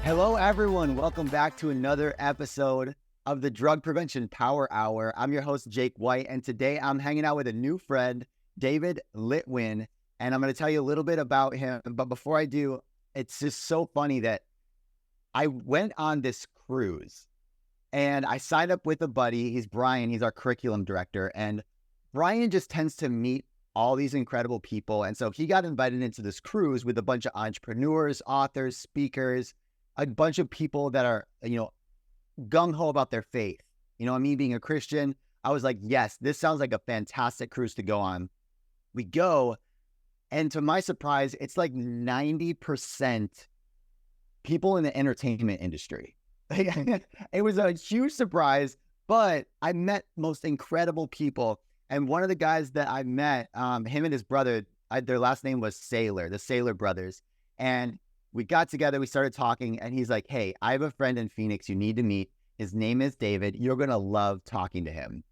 Hello, everyone. Welcome back to another episode of the Drug Prevention Power Hour. I'm your host, Jake White, and today I'm hanging out with a new friend, David Litwin, and I'm going to tell you a little bit about him. But before I do, it's just so funny that I went on this cruise and I signed up with a buddy. He's Brian. He's our curriculum director, and Brian just tends to meet all these incredible people. And so he got invited into this cruise with a bunch of entrepreneurs, authors, speakers, a bunch of people that are, gung-ho about their faith. Me being a Christian, I was like, yes, this sounds like a fantastic cruise to go on. We go, and to my surprise, it's like 90% people in the entertainment industry. It was a huge surprise, but I met most incredible people. And one of the guys that I met, him and his brother, their last name was Sailor, the Sailor brothers. And we got together, we started talking, and he's like, hey, I have a friend in Phoenix you need to meet. His name is David. You're going to love talking to him.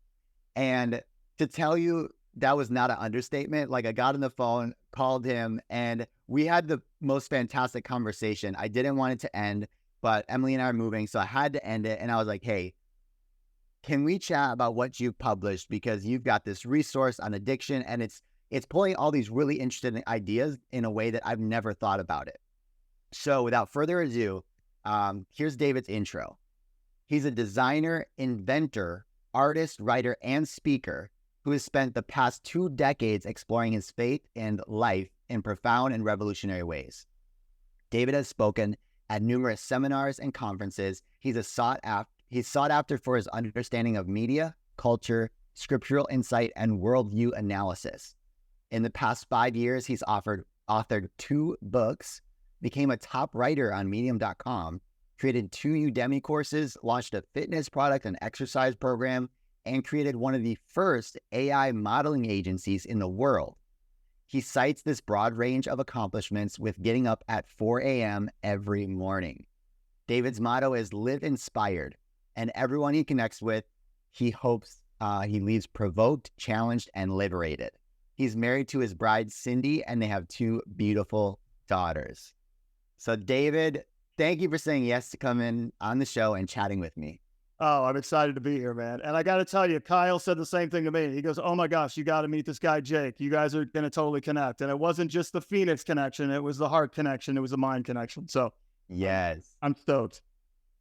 And to tell you, that was not an understatement. Like, I got on the phone, called him, and we had the most fantastic conversation. I didn't want it to end, but Emily and I are moving, so I had to end it. And I was like, hey, can we chat about what you've published? Because you've got this resource on addiction, and it's pulling all these really interesting ideas in a way that I've never thought about it. So without further ado, here's David's intro. He's a designer, inventor, artist, writer, and speaker who has spent the past 2 decades exploring his faith and life in profound and revolutionary ways. David has spoken at numerous seminars and conferences. He's sought after for his understanding of media, culture, scriptural insight, and worldview analysis. In the past 5 years, he's authored 2 books, became a top writer on medium.com, created 2 Udemy courses, launched a fitness product and exercise program, and created one of the first AI modeling agencies in the world. He cites this broad range of accomplishments with getting up at 4 a.m. every morning. David's motto is live inspired, and everyone he connects with, he hopes he leaves provoked, challenged, and liberated. He's married to his bride, Cindy, and they have 2 beautiful daughters. So David, thank you for saying yes to come in on the show and chatting with me. Oh, I'm excited to be here, man. And I got to tell you, Kyle said the same thing to me. He goes, oh my gosh, you got to meet this guy, Jake. You guys are going to totally connect. And it wasn't just the Phoenix connection. It was the heart connection. It was the mind connection. So yes, I'm stoked.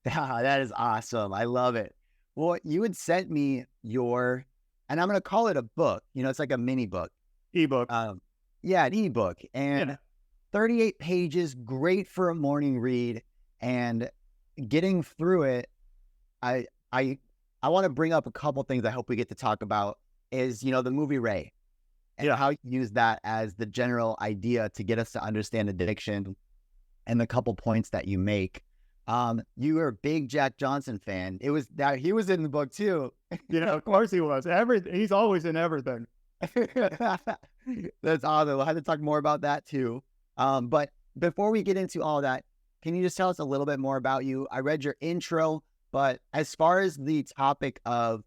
That is awesome. I love it. Well, you had sent me and I'm going to call it a book. It's like a mini book. Ebook. An ebook. And 38 pages, great for a morning read. And getting through it, I want to bring up a couple things I hope we get to talk about is, the movie Ray, and how you use that as the general idea to get us to understand addiction and the couple points that you make. You were a big Jack Johnson fan. He was in the book too. Of course he was. He's always in everything. That's awesome. We'll have to talk more about that too. But before we get into all that, can you just tell us a little bit more about you? I read your intro, but as far as the topic of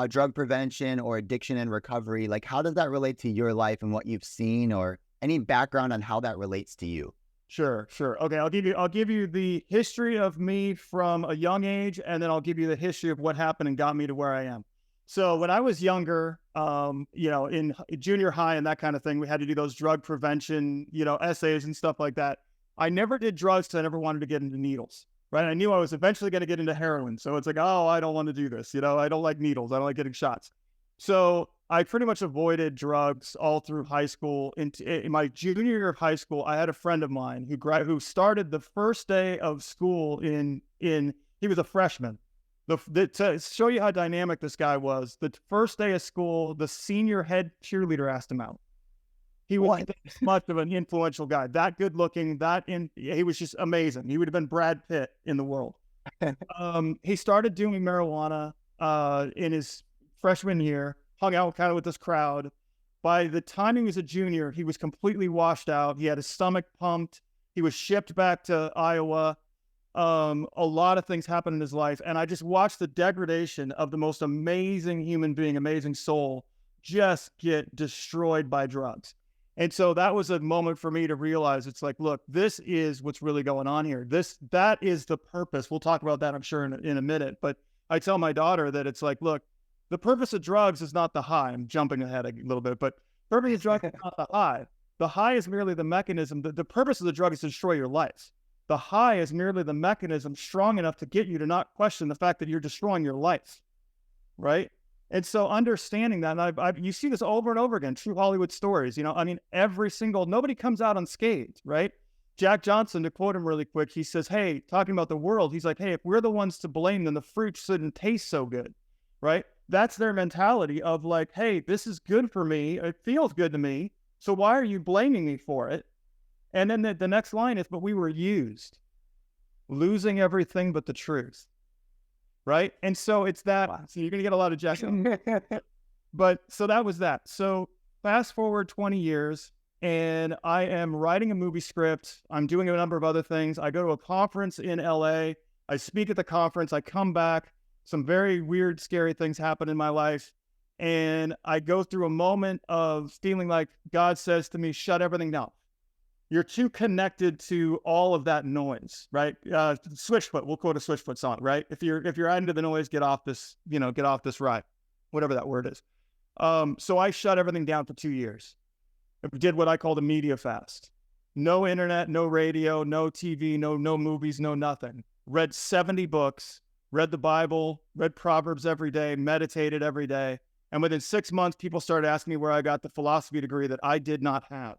drug prevention or addiction and recovery, like how does that relate to your life and what you've seen, or any background on how that relates to you? Sure. Okay, I'll give you the history of me from a young age, and then I'll give you the history of what happened and got me to where I am. So when I was younger, in junior high and that kind of thing, we had to do those drug prevention, essays and stuff like that. I never did drugs because I never wanted to get into needles, right? I knew I was eventually going to get into heroin. So it's like, oh, I don't want to do this. I don't like needles. I don't like getting shots. So I pretty much avoided drugs all through high school. In my junior year of high school, I had a friend of mine who started the first day of school he was a freshman. To show you how dynamic this guy was, the first day of school, the senior head cheerleader asked him out. He was much of an influential guy, that good looking, he was just amazing. He would have been Brad Pitt in the world. He started doing marijuana in his freshman year, hung out kind of with this crowd. By the time he was a junior, he was completely washed out. He had his stomach pumped. He was shipped back to Iowa. A lot of things happened in his life, and I just watched the degradation of the most amazing human being, amazing soul, just get destroyed by drugs. And so that was a moment for me to realize it's like, look, this is what's really going on here. That is the purpose. We'll talk about that, I'm sure, in a minute. But I tell my daughter that it's like, look, the purpose of drugs is not the high. I'm jumping ahead a little bit, but purpose of drugs is not the high. The high is merely the mechanism. The purpose of the drug is to destroy your life. The high is merely the mechanism strong enough to get you to not question the fact that you're destroying your life, right? And so understanding that, and you see this over and over again, true Hollywood stories, I mean, nobody comes out unscathed, right? Jack Johnson, to quote him really quick, he says, hey, talking about the world, he's like, hey, if we're the ones to blame, then the fruit shouldn't taste so good, right? That's their mentality of like, hey, this is good for me. It feels good to me. So why are you blaming me for it? And then the next line is, but we were used, losing everything but the truth. Right. And so it's that. So you're going to get a lot of Jack. But so that was that. So fast forward 20 years and I am writing a movie script. I'm doing a number of other things. I go to a conference in LA. I speak at the conference. I come back. Some very weird, scary things happen in my life. And I go through a moment of feeling like God says to me, shut everything down. You're too connected to all of that noise, right? Switchfoot, we'll quote a Switchfoot song, right? If you're into the noise, get off this ride, whatever that word is. So I shut everything down for 2 years. I did what I called a media fast. No internet, no radio, no TV, no movies, no nothing. Read 70 books, read the Bible, read Proverbs every day, meditated every day. And within 6 months, people started asking me where I got the philosophy degree that I did not have.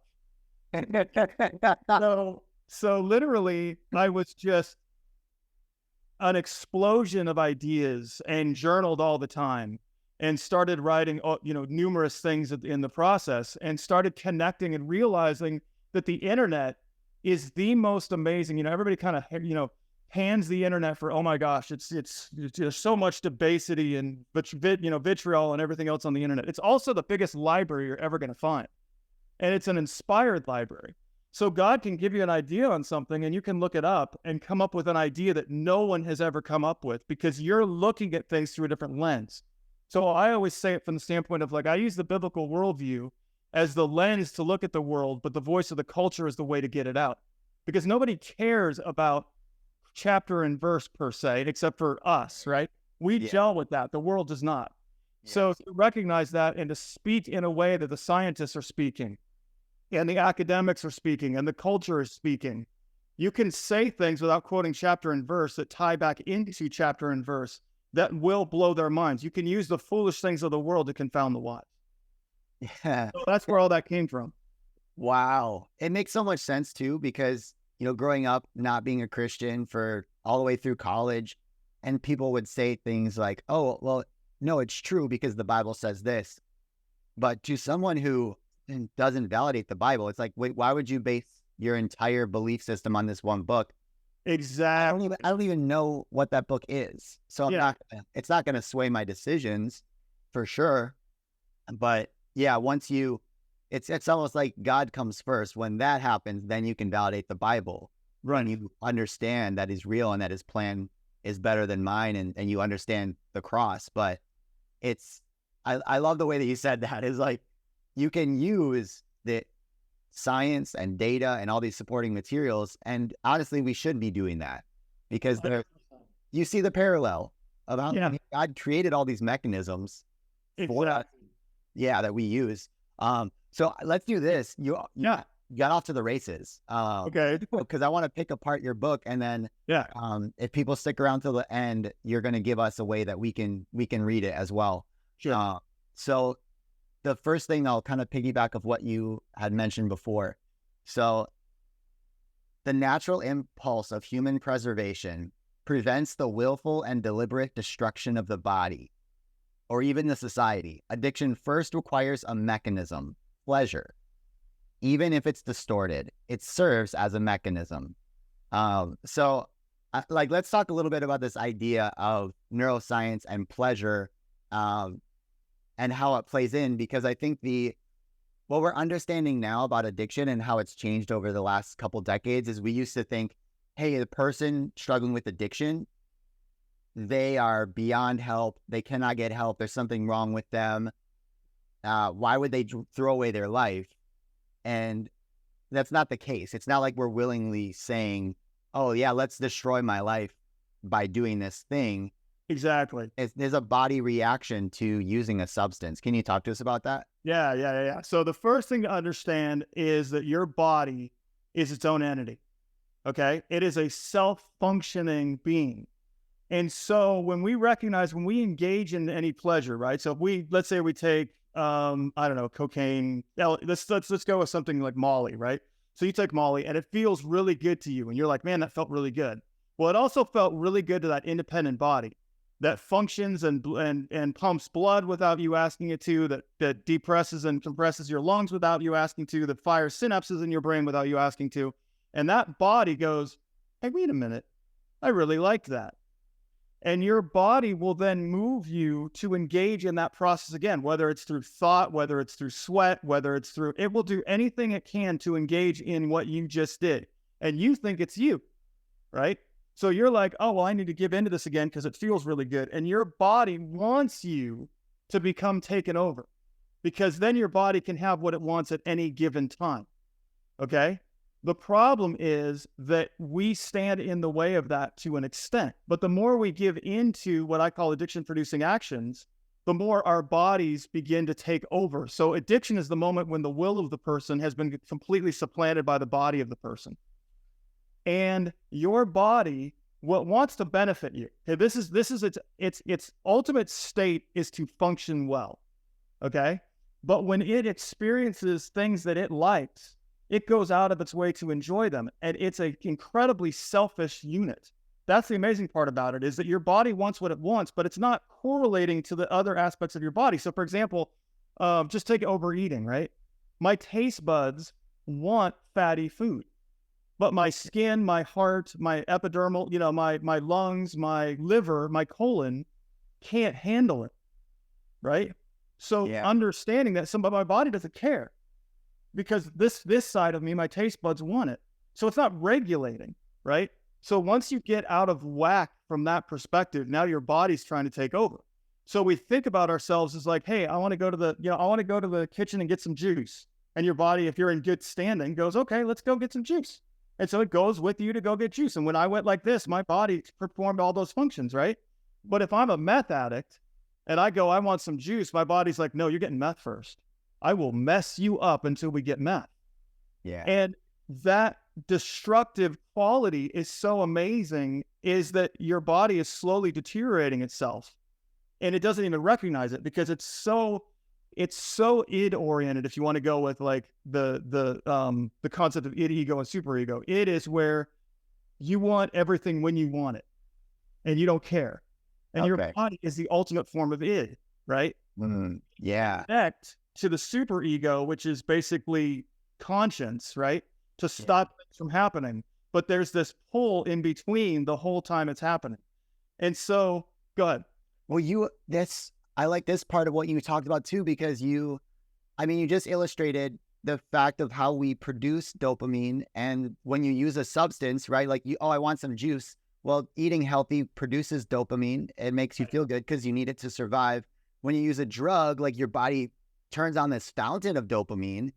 So literally, I was just an explosion of ideas and journaled all the time and started writing, numerous things in the process and started connecting and realizing that the internet is the most amazing. Everybody kind of, pans the internet for, oh my gosh, it's just so much debasity and vitriol and everything else on the internet. It's also the biggest library you're ever going to find. And it's an inspired library. So God can give you an idea on something and you can look it up and come up with an idea that no one has ever come up with because you're looking at things through a different lens. So I always say it from the standpoint of like, I use the biblical worldview as the lens to look at the world, but the voice of the culture is the way to get it out. Because nobody cares about chapter and verse per se, except for us, right? We gel with that. The world does not. Yes. So to recognize that and to speak in a way that the scientists are speaking, and the academics are speaking, and the culture is speaking. You can say things without quoting chapter and verse that tie back into chapter and verse that will blow their minds. You can use the foolish things of the world to confound the wise. Yeah. So that's where all that came from. Wow. It makes so much sense too, because, growing up, not being a Christian for all the way through college, and people would say things like, oh, well, no, it's true because the Bible says this. But to someone who doesn't validate the Bible, it's like, wait, why would you base your entire belief system on this one book? Exactly. I don't even know what that book is. So it's not going to sway my decisions for sure. But yeah, it's almost like God comes first. When that happens, then you can validate the Bible. Right. And you understand that he's real and that his plan is better than mine. And you understand the cross. But I love the way that you said that. Is like, you can use the science and data and all these supporting materials. And honestly, we should be doing that because you see the parallel of how God created all these mechanisms that we use. So let's do this. You got off to the races. Okay. Because I want to pick apart your book, and then if people stick around till the end, you're going to give us a way that we can read it as well. Sure. So the first thing, I'll kind of piggyback of what you had mentioned before. So the natural impulse of human preservation prevents the willful and deliberate destruction of the body or even the society. Addiction first requires a mechanism, pleasure. Even if it's distorted, it serves as a mechanism. So let's talk a little bit about this idea of neuroscience and pleasure, and how it plays in, because I think what we're understanding now about addiction and how it's changed over the last couple decades is we used to think, hey, the person struggling with addiction, they are beyond help. They cannot get help. There's something wrong with them. Why would they throw away their life? And that's not the case. It's not like we're willingly saying, oh, yeah, let's destroy my life by doing this thing. Exactly. There's a body reaction to using a substance. Can you talk to us about that? Yeah. So the first thing to understand is that your body is its own entity. Okay. It is a self-functioning being. And so when we engage in any pleasure, right? So if let's say we take, I don't know, cocaine, let's go with something like Molly, right? So you take Molly and it feels really good to you. And you're like, man, that felt really good. Well, it also felt really good to that independent body that functions and pumps blood without you asking it to, that depresses and compresses your lungs without you asking to, that fires synapses in your brain without you asking to. And that body goes, hey, wait a minute, I really liked that. And your body will then move you to engage in that process again, whether it's through thought, whether it's through sweat, it will do anything it can to engage in what you just did. And you think it's you, right? So you're like, oh, well, I need to give into this again because it feels really good. And your body wants you to become taken over because then your body can have what it wants at any given time. Okay? The problem is that we stand in the way of that to an extent. But the more we give into what I call addiction-producing actions, the more our bodies begin to take over. So addiction is the moment when the will of the person has been completely supplanted by the body of the person. And your body, what wants to benefit you. Okay, this is its ultimate state is to function well. Okay? But when it experiences things that it likes, it goes out of its way to enjoy them. And it's an incredibly selfish unit. That's the amazing part about it, is that your body wants what it wants, but it's not correlating to the other aspects of your body. So for example, just take overeating, right? My taste buds want fatty food, but my skin, my heart, my epidermal, my lungs, my liver, my colon can't handle it, right? So understanding that my body doesn't care. Because this side of me, my taste buds want it. So it's not regulating, right? So once you get out of whack from that perspective, now your body's trying to take over. So we think about ourselves as like, hey, I want to go to the kitchen and get some juice. And your body, if you're in good standing, goes, okay, let's go get some juice. And so it goes with you to go get juice. And when I went like this, my body performed all those functions, right? But if I'm a meth addict and I go, I want some juice, my body's like, no, you're getting meth first. I will mess you up until we get meth. Yeah. And that destructive quality is so amazing, is that your body is slowly deteriorating itself. And it doesn't even recognize it because it's so id oriented. If you want to go with like the concept of id, ego, and superego, it is where you want everything when you want it and you don't care. And your body is the ultimate form of id, right? Yeah. Connect to the super ego, which is basically conscience, right? To stop things from happening. But there's this pull in between the whole time it's happening. And so, go ahead. Well, I like this part of what you talked about too, because you just illustrated the fact of how we produce dopamine. And when you use a substance, right? Like I want some juice. Well, eating healthy produces dopamine. It makes you feel good because you need it to survive. When you use a drug, like your body turns on this fountain of dopamine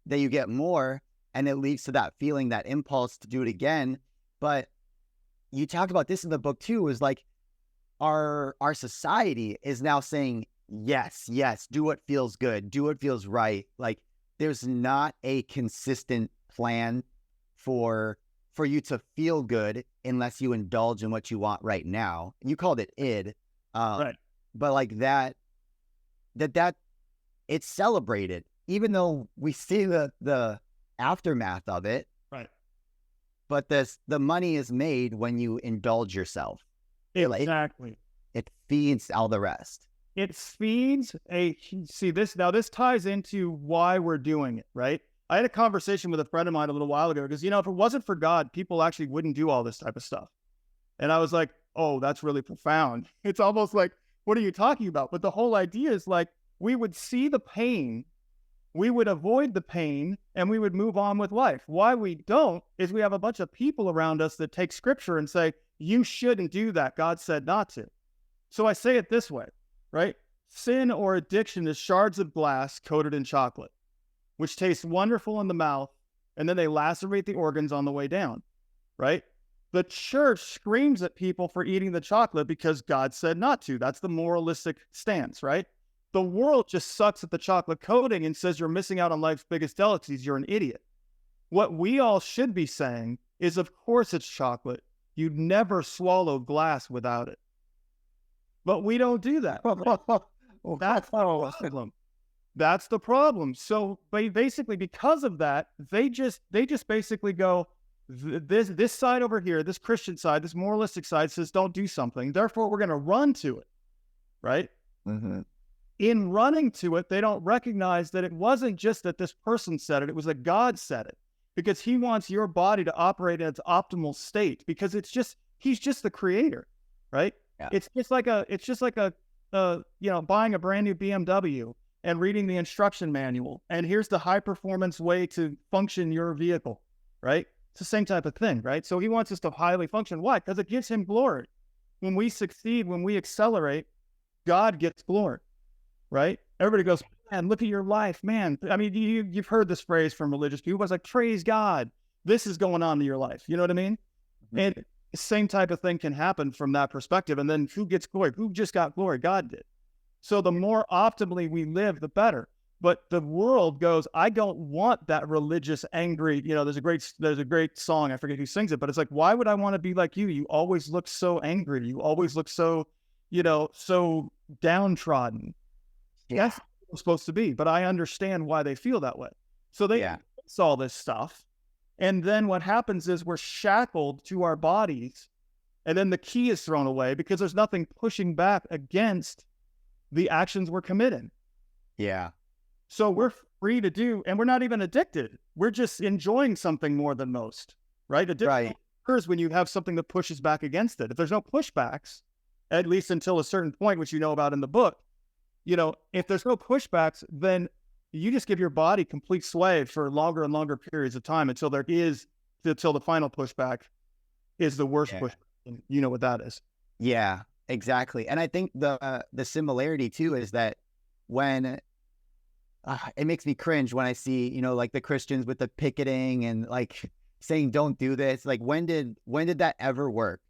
that you get more, and it leads to that feeling, that impulse to do it again. But you talked about this in the book too, is like our society is now saying, yes, do what feels good, do what feels right. Like there's not a consistent plan for you to feel good unless you indulge in what you want right now. You called it id. Right. But like that it's celebrated, even though we see the aftermath of it. Right. But the money is made when you indulge yourself. Exactly. It feeds all the rest. It feeds this ties into why we're doing it, right? I had a conversation with a friend of mine a little while ago because, if it wasn't for God, people actually wouldn't do all this type of stuff. And I was like, oh, that's really profound. It's almost like, what are you talking about? But the whole idea is like, we would see the pain, we would avoid the pain, and we would move on with life. Why we don't is we have a bunch of people around us that take scripture and say, you shouldn't do that. God said not to. So I say it this way, right? Sin or addiction is shards of glass coated in chocolate. which tastes wonderful in the mouth, and then they lacerate the organs on the way down, right? The church screams at people for eating the chocolate because God said not to. That's the moralistic stance, right? The world just sucks at the chocolate coating and says you're missing out on life's biggest delicacies. You're an idiot. What we all should be saying is, of course it's chocolate. You'd never swallow glass without it. But we don't do that. That's the problem. That's the problem. So basically, because of that, they just basically go, this side over here, this Christian side, this moralistic side says don't do something. Therefore, we're going to run to it, right? Mm-hmm. In running to it, they don't recognize that it wasn't just that this person said it. It was that God said it, because he wants your body to operate in its optimal state, because he's just the creator, right? Yeah. It's just like buying a brand new BMW and reading the instruction manual. And here's the high performance way to function your vehicle, right? It's the same type of thing, right? So he wants us to highly function. Why? Because it gives him glory. When we succeed, when we accelerate, God gets glory, right? Everybody goes, man, look at your life, man. I mean, you've heard this phrase from religious people. It's like, praise God. This is going on in your life. You know what I mean? Mm-hmm. And the same type of thing can happen from that perspective. And then who gets glory? Who just got glory? God did. So the more optimally we live, the better. But the world goes, I don't want that religious, angry, there's a great song, I forget who sings it, but it's like, why would I want to be like you? You always look so angry. You always look so, so downtrodden. Yeah. That's what it's supposed to be, but I understand why they feel that way. So they fix all this stuff. And then what happens is we're shackled to our bodies, and then the key is thrown away because there's nothing pushing back against the actions we're committing. Yeah. So we're free to do, and we're not even addicted. We're just enjoying something more than most, right? Addiction occurs when you have something that pushes back against it. If there's no pushbacks, at least until a certain point, which you know about in the book, if there's no pushbacks, then you just give your body complete sway for longer and longer periods of time until the final pushback is the worst pushback. And you know what that is. Yeah, exactly. And I think the similarity too is that when it makes me cringe when I see, like the Christians with the picketing and like saying, don't do this. Like when did that ever work?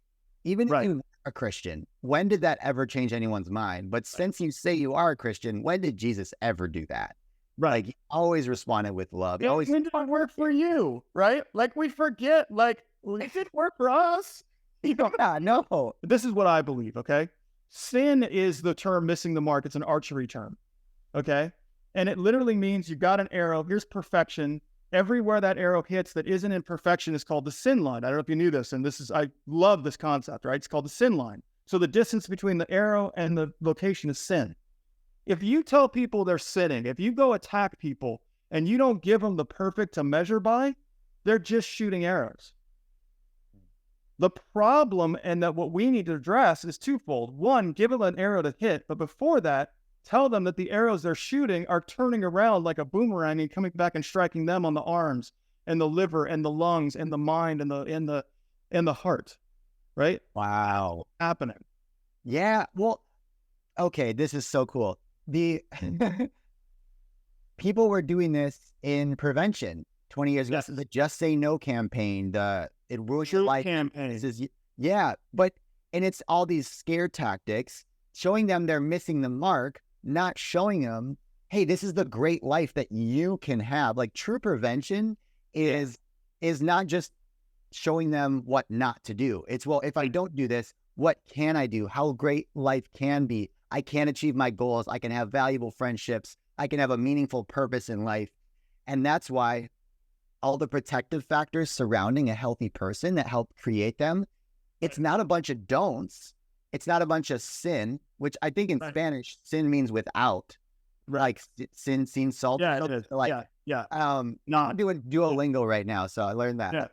Even if you are a Christian, when did that ever change anyone's mind? But since you say you are a Christian, when did Jesus ever do that? Right. Like he always responded with love. When did it work for you? Right. Like we forget, like it did work for us. No. This is what I believe. Okay. Sin is the term missing the mark. It's an archery term. Okay. And it literally means you've got an arrow. Here's perfection. Everywhere that arrow hits that isn't in perfection is called the sin line. I don't know if you knew this. And I love this concept, right? It's called the sin line. So the distance between the arrow and the location is sin. If you tell people they're sinning, if you go attack people and you don't give them the perfect to measure by, they're just shooting arrows. The problem, and that what we need to address, is twofold. One, give them an arrow to hit. But before that, tell them that the arrows they're shooting are turning around like a boomerang and coming back and striking them on the arms and the liver and the lungs and the mind and the heart. Right? Wow. Happening. Yeah. Well, okay. This is so cool. The people were doing this in prevention 20 years ago. Yes. The Just Say No campaign, It Ruins Your Life campaign. And it's all these scare tactics, showing them they're missing the mark, not showing them, hey, this is the great life that you can have. Like true prevention is not just showing them what not to do. It's, well, if I don't do this, what can I do? How great life can be. I can achieve my goals. I can have valuable friendships. I can have a meaningful purpose in life. And that's why all the protective factors surrounding a healthy person that help create them, it's not a bunch of don'ts. It's not a bunch of sin, which I think in Spanish, sin means without. Like sin, salt. Yeah, it is. Like, I'm doing Duolingo right now, so I learned that.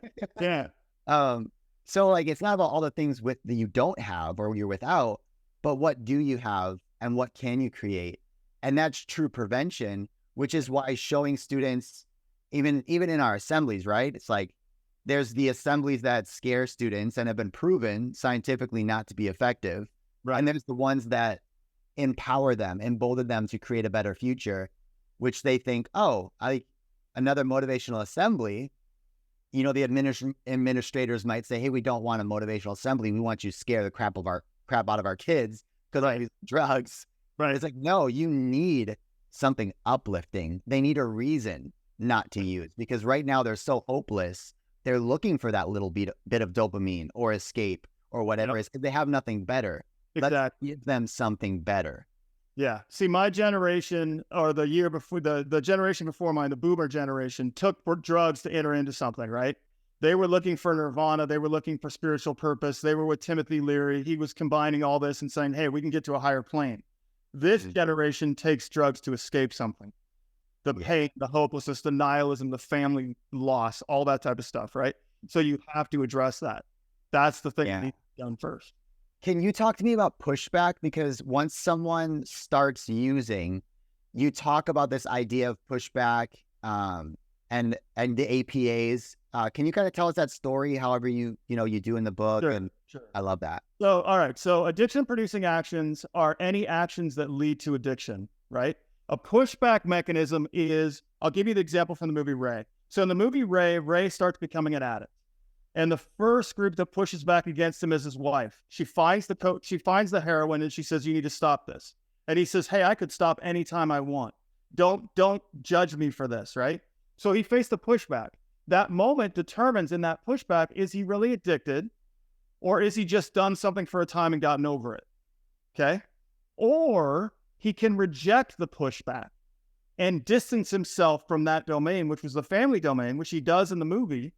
So like, it's not about all the things that you don't have or you're without, but what do you have and what can you create? And that's true prevention, which is why showing students, even in our assemblies, right? It's like, there's the assemblies that scare students and have been proven scientifically not to be effective. Right. And there's the ones that empower them, embolden them to create a better future, which they think, oh, another motivational assembly, you know, the administrators might say, hey, we don't want a motivational assembly. We want you to scare the crap out of our kids because of these drugs. Right. It's like, no, you need something uplifting. They need a reason not to use, because right now they're so hopeless. They're looking for that little bit of dopamine or escape or whatever it is, because they have nothing better. Exactly. Let's give them something better. Yeah. See, my generation, or the year before, the generation before mine, the boomer generation, took drugs to enter into something, right? They were looking for nirvana. They were looking for spiritual purpose. They were with Timothy Leary. He was combining all this and saying, hey, we can get to a higher plane. This generation takes drugs to escape something. The pain, the hopelessness, the nihilism, the family loss, all that type of stuff, right? So you have to address that. That's the thing that needs to be done first. Can you talk to me about pushback? Because once someone starts using, you talk about this idea of pushback and the APAs. Can you kind of tell us that story, however you do in the book? Sure. I love that. So, all right. So addiction-producing actions are any actions that lead to addiction, right? A pushback mechanism is, I'll give you the example from the movie Ray. So in the movie Ray starts becoming an addict. And the first group that pushes back against him is his wife. She finds the heroin and she says, you need to stop this. And he says, hey, I could stop anytime I want. Don't judge me for this, right? So he faced the pushback. That moment determines in that pushback, is he really addicted, or is he just done something for a time and gotten over it? Okay. Or he can reject the pushback and distance himself from that domain, which was the family domain, which he does in the movie.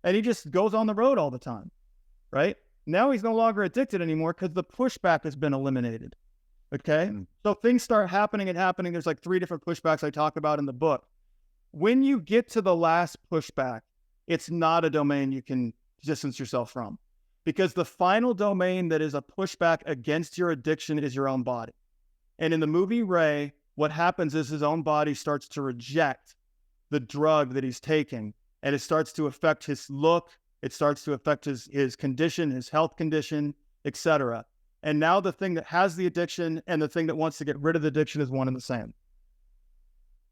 And he just goes on the road all the time, right? Now he's no longer addicted anymore because the pushback has been eliminated, okay? So things start happening and happening. There's like 3 different pushbacks I talk about in the book. When you get to the last pushback, it's not a domain you can distance yourself from, because the final domain that is a pushback against your addiction is your own body. And in the movie Ray, what happens is his own body starts to reject the drug that he's taking. And it starts to affect his look. It starts to affect his condition, his health condition, etc. And now the thing that has the addiction and the thing that wants to get rid of the addiction is one and the same.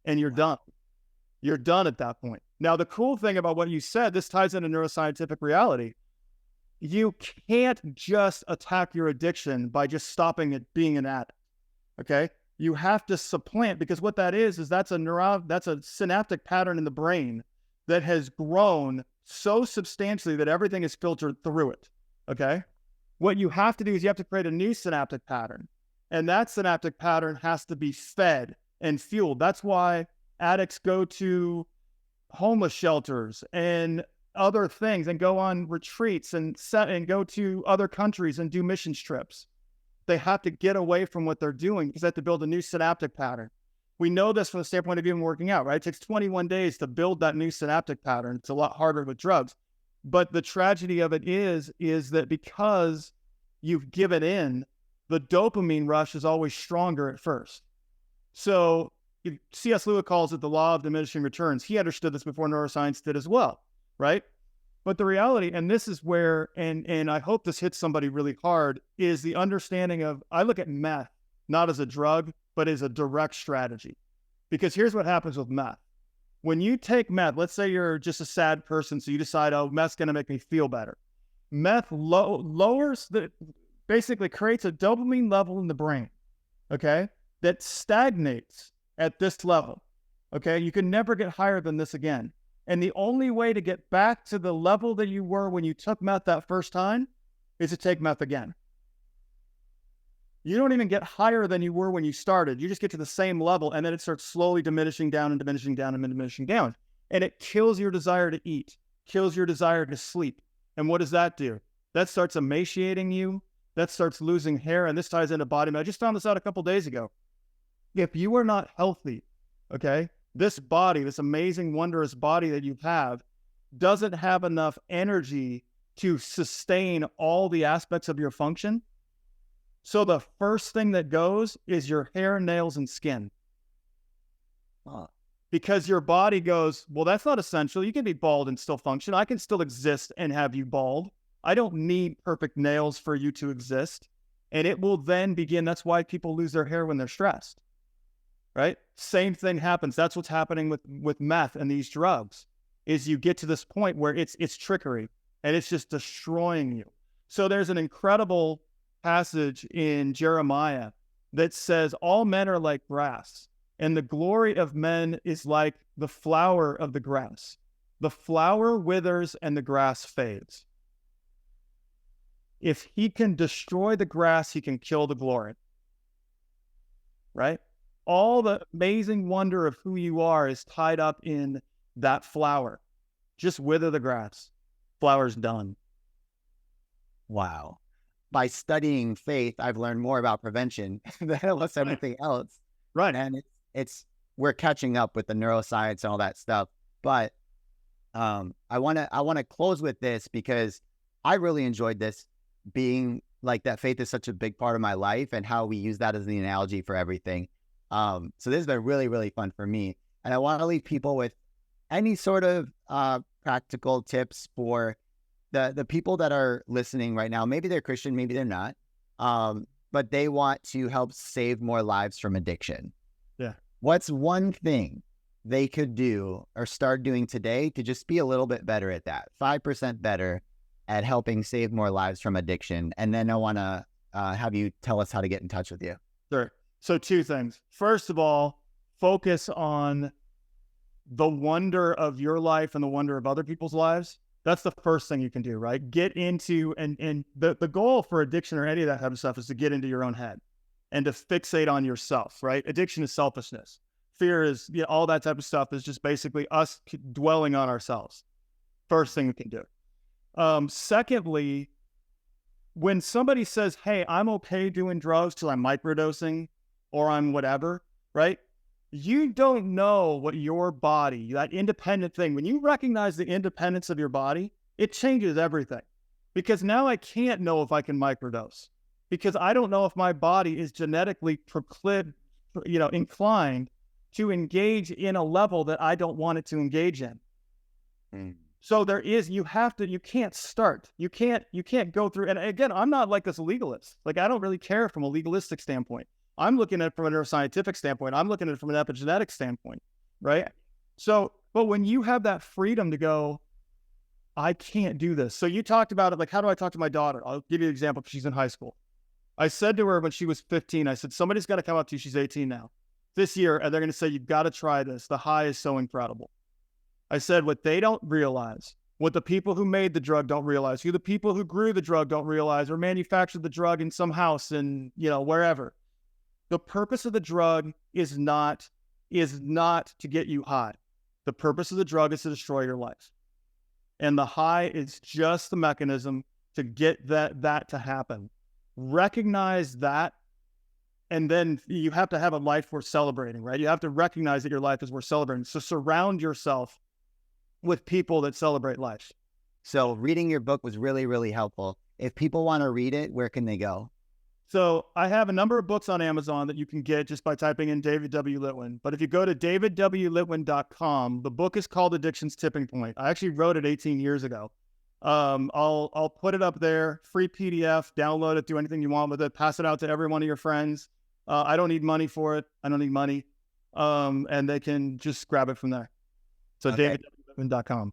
And you're done. You're done at that point. Now, the cool thing about what you said, this ties into neuroscientific reality. You can't just attack your addiction by just stopping it being an addict. Okay? You have to supplant, because what that is that's a synaptic pattern in the brain that has grown so substantially that everything is filtered through it, okay? What you have to do is you have to create a new synaptic pattern, and that synaptic pattern has to be fed and fueled. That's why addicts go to homeless shelters and other things and go on retreats and go to other countries and do mission trips. They have to get away from what they're doing because they have to build a new synaptic pattern. We know this from the standpoint of even working out, right? It takes 21 days to build that new synaptic pattern. It's a lot harder with drugs. But the tragedy of it is that because you've given in, the dopamine rush is always stronger at first. So C.S. Lewis calls it the law of diminishing returns. He understood this before neuroscience did as well, right? But the reality, and this is where, and I hope this hits somebody really hard, is the understanding of, I look at meth not as a drug, but as a direct strategy. Because here's what happens with meth. When you take meth, let's say you're just a sad person, so you decide, oh, meth's going to make me feel better. Meth basically creates a dopamine level in the brain, okay, that stagnates at this level, okay? You can never get higher than this again. And the only way to get back to the level that you were when you took meth that first time is to take meth again. You don't even get higher than you were when you started. You just get to the same level, and then it starts slowly diminishing down and diminishing down and diminishing down. And it kills your desire to eat, kills your desire to sleep. And what does that do? That starts emaciating you. That starts losing hair. And this ties into body mass. I just found this out a couple days ago. If you are not healthy, okay, this body, this amazing, wondrous body that you have, doesn't have enough energy to sustain all the aspects of your function. So the first thing that goes is your hair, nails, and skin. Because your body goes, well, that's not essential. You can be bald and still function. I can still exist and have you bald. I don't need perfect nails for you to exist. And it will then begin. That's why people lose their hair when they're stressed. right? Same thing happens. That's what's happening with meth and these drugs, is you get to this point where it's trickery and it's just destroying you. So there's an incredible passage in Jeremiah that says, all men are like grass, and the glory of men is like the flower of the grass. The flower withers and the grass fades. If he can destroy the grass, he can kill the glory, right? All the amazing wonder of who you are is tied up in that flower. Just wither the grass. Flower's done. Wow. By studying faith, I've learned more about prevention than almost everything else. Right. And we're catching up with the neuroscience and all that stuff. But I want to close with this because I really enjoyed this, being like that faith is such a big part of my life and how we use that as the analogy for everything. So this has been really, really fun for me. And I want to leave people with any sort of practical tips for the people that are listening right now. Maybe they're Christian, maybe they're not, but they want to help save more lives from addiction. Yeah. What's one thing they could do or start doing today to just be a little bit better at that, 5% better at helping save more lives from addiction? And then I want to have you tell us how to get in touch with you. Sure. So 2 things. First of all, focus on the wonder of your life and the wonder of other people's lives. That's the first thing you can do, right? Get into, and the goal for addiction or any of that type of stuff is to get into your own head and to fixate on yourself, right? Addiction is selfishness. Fear is, all that type of stuff is just basically us dwelling on ourselves. First thing we can do. Secondly, when somebody says, hey, I'm okay doing drugs till I'm microdosing or I'm whatever, right? You don't know what your body, that independent thing, when you recognize the independence of your body, it changes everything. Because now I can't know if I can microdose, because I don't know if my body is genetically inclined to engage in a level that I don't want it to engage in. So you can't start. You can't go through. And again, I'm not like this legalist. Like, I don't really care from a legalistic standpoint. I'm looking at it from a neuroscientific standpoint. I'm looking at it from an epigenetic standpoint, right? So, but when you have that freedom to go, I can't do this. So you talked about it, like, how do I talk to my daughter? I'll give you an example because she's in high school. I said to her when she was 15, I said, somebody's got to come up to you. She's 18 now. This year, and they're going to say, you've got to try this. The high is so incredible. I said, what they don't realize, what the people who made the drug don't realize, who the people who grew the drug don't realize, or manufactured the drug in some house and, wherever. The purpose of the drug is not to get you high. The purpose of the drug is to destroy your life. And the high is just the mechanism to get that to happen. Recognize that. And then you have to have a life worth celebrating, right? You have to recognize that your life is worth celebrating. So surround yourself with people that celebrate life. So reading your book was really, really helpful. If people want to read it, where can they go? So I have a number of books on Amazon that you can get just by typing in David W. Litwin. But if you go to davidwlitwin.com, the book is called Addiction's Tipping Point. I actually wrote it 18 years ago. I'll put it up there, free PDF, download it, do anything you want with it, pass it out to every one of your friends. I don't need money for it. I don't need money. And they can just grab it from there. So okay. davidwlitwin.com.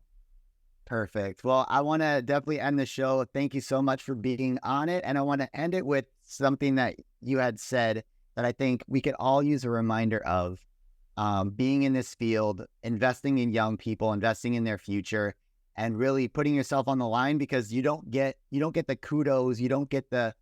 Perfect. Well, I want to definitely end the show. Thank you so much for being on it. And I want to end it with something that you had said that I think we could all use a reminder of, being in this field, investing in young people, investing in their future, and really putting yourself on the line, because you don't get the kudos, you don't get the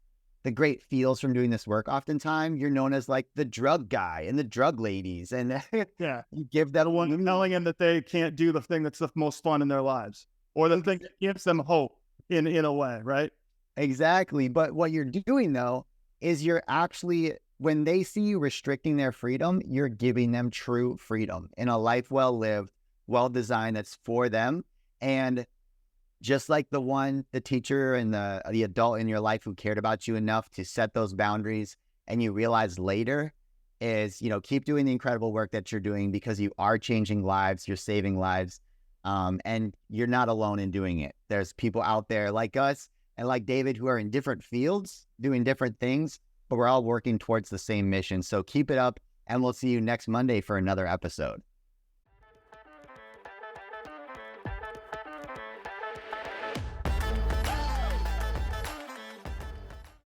great feels from doing this work. Oftentimes you're known as like the drug guy and the drug ladies, and yeah, you give them one telling them that they can't do the thing that's the most fun in their lives, or the thing that gives them hope in a way, right? Exactly. But what you're doing though is you're actually, when they see you restricting their freedom, you're giving them true freedom in a life well lived, well designed, that's for them. And just like the teacher and the adult in your life who cared about you enough to set those boundaries, and you realize later, is, keep doing the incredible work that you're doing, because you are changing lives, you're saving lives, and you're not alone in doing it. There's people out there like us and like David who are in different fields doing different things, but we're all working towards the same mission. So keep it up. and we'll see you next Monday for another episode.